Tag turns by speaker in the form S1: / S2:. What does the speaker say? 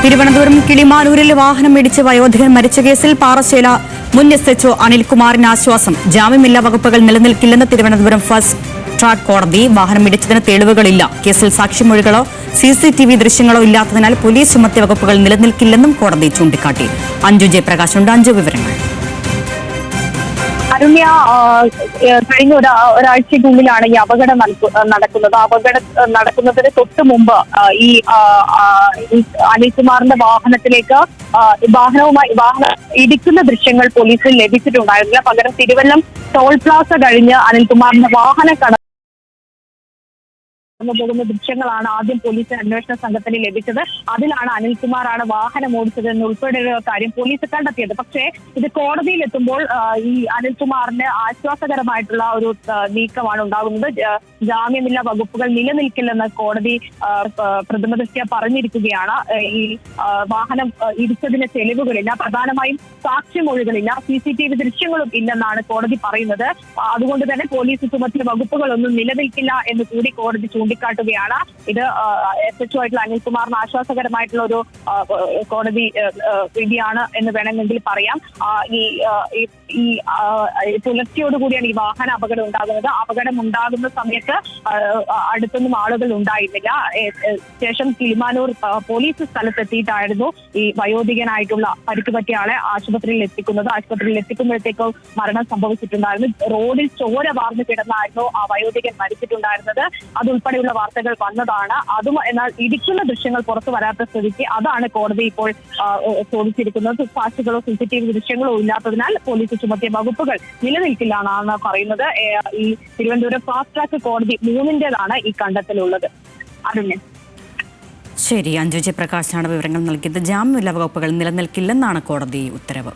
S1: തിരുവനന്തപുരം കിളിമാനൂരിൽ വാഹനം ഇടിച്ച് വയോധികൻ മരിച്ച കേസിൽ പാറശ്ശേല മുൻ SHO അനിൽകുമാറിന് ആശ്വാസം. ജാമ്യമില്ലാ വകുപ്പുകൾ നിലനിൽക്കില്ലെന്ന് തിരുവനന്തപുരം ഫസ്റ്റ് ട്രാക്ക് കോടതി. വാഹനം ഇടിച്ചതിന് തെളിവുകളില്ല. കേസിൽ സാക്ഷിമൊഴികളോ CCTV ദൃശ്യങ്ങളോ ഇല്ലാത്തതിനാൽ പോലീസ് ചുമത്തിയ വകുപ്പുകൾ നിലനിൽക്കില്ലെന്നും കോടതി ചൂണ്ടിക്കാട്ടി. അഞ്ജു ജയപ്രകാശ് ഉണ്ട്. അഞ്ജു, വിവരങ്ങൾ.
S2: അരുണ്യ, കഴിഞ്ഞ ഒരാഴ്ചയ്ക്കുള്ളിലാണ് ഈ അപകടം നടക്കുന്നത്. അപകടം നടക്കുന്നതിന് തൊട്ട് മുമ്പ് ഈ അനിൽകുമാറിന്റെ വാഹനത്തിലേക്ക് വാഹനം ഇടിക്കുന്ന ദൃശ്യങ്ങൾ പോലീസിൽ ലഭിച്ചിട്ടുണ്ടായിരുന്നില്ല. പകരം തിരുവല്ലം ടോൾ പ്ലാസ കഴിഞ്ഞ് അനിൽകുമാറിന്റെ വാഹനം പോകുന്ന ദൃശ്യങ്ങളാണ് ആദ്യം പോലീസ് അന്വേഷണ സംഘത്തിന് ലഭിച്ചത്. അതിലാണ് അനിൽകുമാറാണ് വാഹനം ഓടിച്ചത് എന്നുൾപ്പെടെയുള്ള കാര്യം പോലീസ് കണ്ടെത്തിയത്. പക്ഷേ ഇത് കോടതിയിൽ എത്തുമ്പോൾ ഈ അനിൽകുമാറിന് ആശ്വാസകരമായിട്ടുള്ള ഒരു നീക്കമാണ് ഉണ്ടാകുന്നത്. ജാമ്യമില്ലാ വകുപ്പുകൾ നിലനിൽക്കില്ലെന്ന് കോടതി പ്രഥമദൃഷ്ട്യാ പറഞ്ഞിരിക്കുകയാണ്. ഈ വാഹനം ഇടിച്ചതിന് തെളിവുകളില്ല, പ്രധാനമായും സാക്ഷിമൊഴികളില്ല, CCTV ദൃശ്യങ്ങളും ഇല്ലെന്നാണ് കോടതി പറയുന്നത്. അതുകൊണ്ട് തന്നെ പോലീസ് ചുമത്തിയ വകുപ്പുകളൊന്നും നിലനിൽക്കില്ല എന്ന് കൂടി കോടതി ചൂണ്ടിക്കാട്ടുകയാണ്. ഇത് SHO ആയിട്ടുള്ള അനിൽകുമാറിന് ആശ്വാസകരമായിട്ടുള്ള ഒരു കോടതി വിധിയാണ് എന്ന് വേണമെങ്കിൽ പറയാം. ഈ പുലർച്ചയോടുകൂടിയാണ് ഈ വാഹന അപകടം ഉണ്ടാകുന്നത്. അപകടം ഉണ്ടാകുന്ന സമയത്ത് അടുത്തൊന്നും ആളുകൾ ഉണ്ടായിരുന്നില്ല. ശേഷം കിളിമാനൂർ പോലീസ് സ്ഥലത്തെത്തിയിട്ടായിരുന്നു ഈ വയോധികനായിട്ടുള്ള പരിക്ക് പറ്റിയ ആളെ ആശുപത്രിയിൽ എത്തിക്കുന്നത്. ആശുപത്രിയിൽ എത്തിക്കുമ്പോഴത്തേക്കും മരണം സംഭവിച്ചിട്ടുണ്ടായിരുന്നു. റോഡിൽ ചോര വാർന്നു കിടന്നായിരുന്നു ആ വയോധികൻ മരിച്ചിട്ടുണ്ടായിരുന്നത്. അതുൾപ്പെടെയുള്ള വാർത്തകൾ വന്നതാണ്. എന്നാൽ ഇടിക്കുന്ന ദൃശ്യങ്ങൾ പുറത്തു വരാത്ത സ്ഥിതിക്ക് അതാണ് കോടതി ഇപ്പോൾ ചോദിച്ചിരിക്കുന്നത്. സാക്ഷികളോ CCTV ദൃശ്യങ്ങളോ ഇല്ലാത്തതിനാൽ പോലീസ് ചുമത്തിയ വകുപ്പുകൾ നിലനിൽക്കില്ല എന്നാണ് പറയുന്നത്. ഈ തിരുവനന്തപുരം ഫാസ്റ്റ് ട്രാക്ക് കോടതി 3-ന്റേതാണ് ഈ കണ്ടെത്തലുള്ളത്. അരുണ്യ.
S1: ശരി, അഞ്ജു ജയപ്രകാശാണ് വിവരങ്ങൾ നൽകിയത്. ജാമ്യമില്ലാ വകുപ്പുകൾ നിലനിൽക്കില്ലെന്നാണ് കോടതി ഉത്തരവ്.